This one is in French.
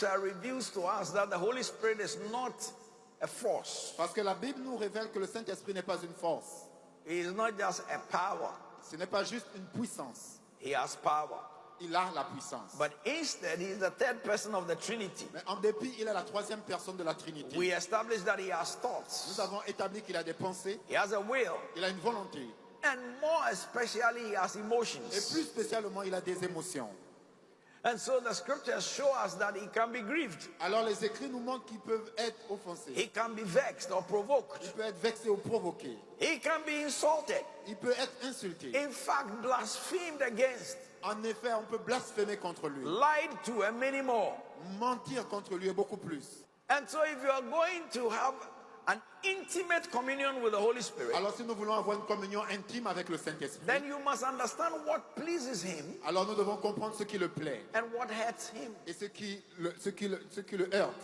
scripture reveals to us that the Holy Spirit is not a force. Parce que la Bible nous révèle que le Saint-Esprit n'est pas une force. He is not just a power. Ce n'est pas juste une puissance. He has power. Il a la puissance. But instead, he is the third person of the Trinity. Mais en dépit, il est la troisième personne de la Trinité. We established that he has thoughts. Nous avons établi qu'il a des pensées. He has a will. Il a une volonté. And more especially, he has Et emotions. plus spécialement, il a des émotions. And so the scriptures show us that he can be grieved. Alors les écrits nous montrent qu'ils peuvent être offensés. He can be vexed or provoked. Il peut être vexé ou provoqué. He can be insulted. Il peut être insulté. In fact, blasphemed against. En effet, on peut blasphémer contre lui. Lied to and many more. Mentir contre lui et beaucoup plus. And so if you are going to have an intimate communion with the Holy Spirit, Alors si nous voulons avoir une communion intime avec le Saint-Esprit, then you must understand what pleases him alors nous devons comprendre ce qui le plaît and what hurts him. et ce qui le heurte.